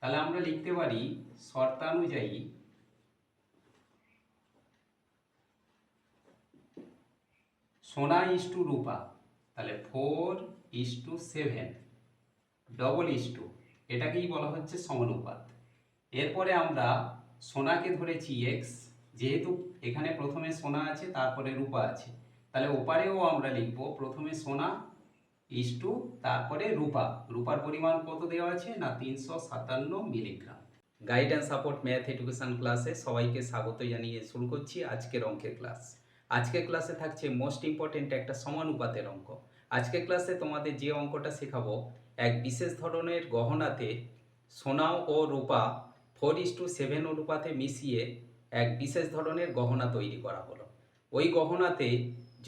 তাহলে আমরা লিখতে পারি শর্তানুযায়ী সোনা ইস্টু রূপা, তাহলে 4:7 এটাকেই বলা হচ্ছে সমানুপাত। এরপরে আমরা সোনাকে ধরেছি এক্স, যেহেতু এখানে প্রথমে সোনা আছে তারপরে রূপা আছে, তাহলে ওপারেও আমরা লিখব প্রথমে সোনা ইস্টু তারপরে রূপা। রূপার পরিমাণ কত দেওয়া আছে না 357 milligram. Guidance support math education ক্লাসে সবাইকে স্বাগত জানিয়ে শুরু করছি আজকের অঙ্কের ক্লাস। আজকের ক্লাসে থাকছে মোস্ট ইম্পর্টেন্ট একটা সমানুপাতের অঙ্ক। আজকের ক্লাসে তোমাদের যে অঙ্কটা শেখাবো, এক বিশেষ ধরনের গহনাতে সোনা ও রূপা 4:7 অনুপাতে মিশিয়ে এক বিশেষ ধরনের গহনা তৈরি করা হলো। ওই গহনাতে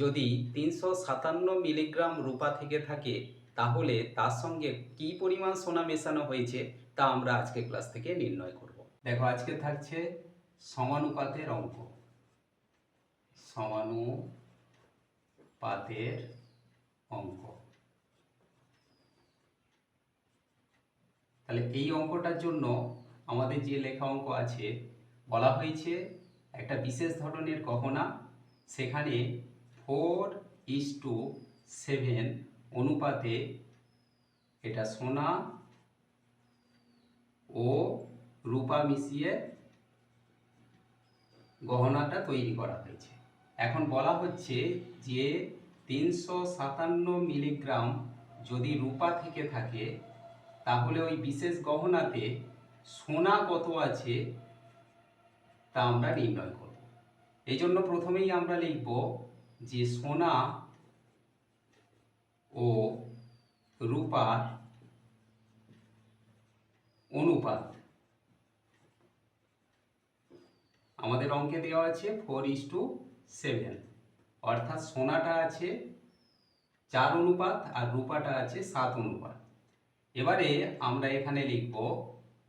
যদি 357 মিলিগ্রাম রূপা থেকে থাকে, তাহলে তার সঙ্গে কি পরিমাণ সোনা মেশানো হয়েছে তা আমরা আজকের ক্লাস থেকে নির্ণয় করব। দেখো, আজকে থাকছে সমানুপাতের অঙ্ক। সমানুপাতের অঙ্ক। তাহলে এই অঙ্কটার জন্য আমাদের যে লেখা অঙ্ক আছে, বলা হয়েছে একটা বিশেষ ধরনের গহনা, সেখানে 4:7 অনুপাতে এটা সোনা ও রূপা মিশিয়ে গহনাটা তৈরি করা হয়েছে। এখন বলা হচ্ছে যে 357 মিলিগ্রাম যদি রূপা থেকে থাকে, তাহলে ওই বিশেষ গহনাতে সোনা কত আছে তা আমরা নির্ণয় করব। এই জন্য প্রথমেই আমরা লিখব যে সোনা ও রূপার অনুপাত। আমাদের অঙ্কে দেওয়া আছে 4:7, অর্থাৎ সোনাটা আছে 4 অনুপাত আর রূপাটা আছে 7 অনুপাত। এবারে আমরা এখানে লিখব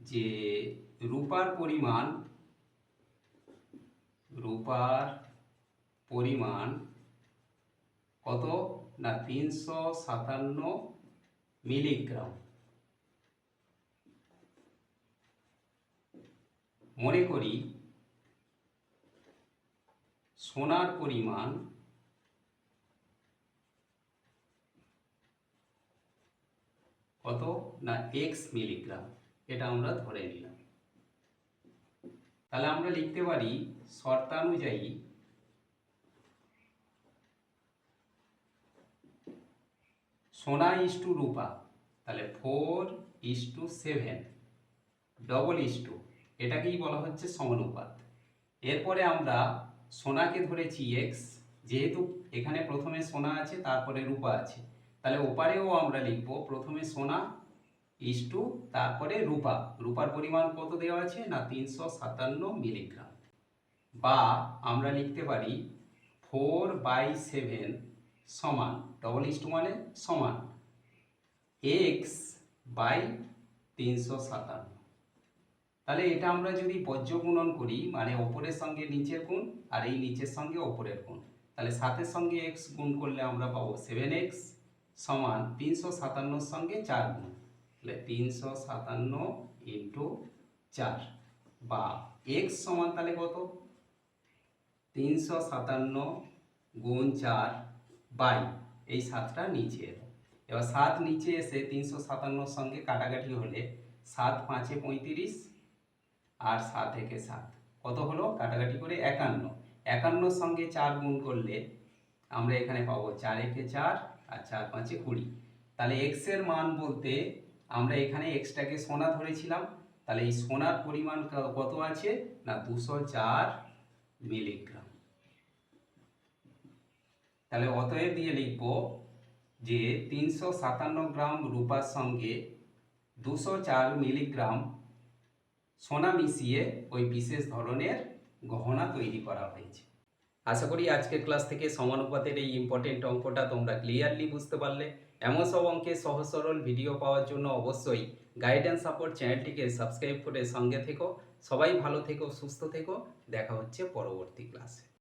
যে রূপার পরিমাণ কত না 357 মিলিগ্রাম। মনে করি সোনার পরিমাণ কত না এক্স মিলিগ্রাম, এটা আমরা ধরে নিলাম। তাহলে আমরা লিখতে পারি শর্তানুযায়ী সোনা ইস্টু রূপা, তাহলে 4:7 এটাকেই বলা হচ্ছে সমানুপাত। এরপরে আমরা সোনাকে ধরেছি এক্স, যেহেতু এখানে প্রথমে সোনা আছে তারপরে রূপা আছে, তাহলে ওপারেও আমরা লিখব প্রথমে সোনা ইস্টু তারপরে রূপা। রূপার পরিমাণ কত দেওয়া আছে না 357 মিলিগ্রাম। বা আমরা লিখতে পারি 4/7 সমান, মানে সমান এক্স বাই 357। তাহলে এটা আমরা যদি বজ্র গুণন করি, মানে ওপরের সঙ্গে নিচের গুণ আর এই নিচের সঙ্গে ওপরের গুণ, তাহলে 7-এর সঙ্গে এক্স গুণ করলে আমরা পাবো 7x সমান 357 সঙ্গে 4 গুণ, তাহলে 357 ইন্টু 4, বা এক্স সমান তাহলে কত 357 গুণ 4 বাই এই 7টা নিচে এলো। এবার 7 নিচে এসে 357 সঙ্গে কাটাকাটি হলে 7×5 = 35 আর 7 × 7 কত হলো, কাটাকাটি করে 51। 51 সঙ্গে 4 গুণ করলে আমরা এখানে পাবো 4 × 4 আর 4×5 = 20। তাহলে এক্স এর মান বলতে আমরা এখানে এক্সটাকে সোনা ধরেছিলাম, তাহলে এই সোনার পরিমাণ কত আছে না 204 মিলিগ্রাম। তাহলে অতএব দিয়ে লিখব যে 357 গ্রাম রূপার সঙ্গে 204 মিলিগ্রাম সোনা মিশিয়ে ওই বিশেষ ধরনের গহনা তৈরি করা হয়েছে। আশা করি আজকের ক্লাস থেকে সমানুপাতের এই ইম্পর্টেন্ট অঙ্কটা তোমরা ক্লিয়ারলি বুঝতে পারলে। এমন সব অঙ্কের সহজ সরল ভিডিও পাওয়ার জন্য অবশ্যই গাইডেন্স সাপোর্ট চ্যানেলটিকে সাবস্ক্রাইব করে সঙ্গে থেকো। সবাই ভালো থেকো, সুস্থ থেকো। দেখা হচ্ছে পরবর্তী ক্লাসে।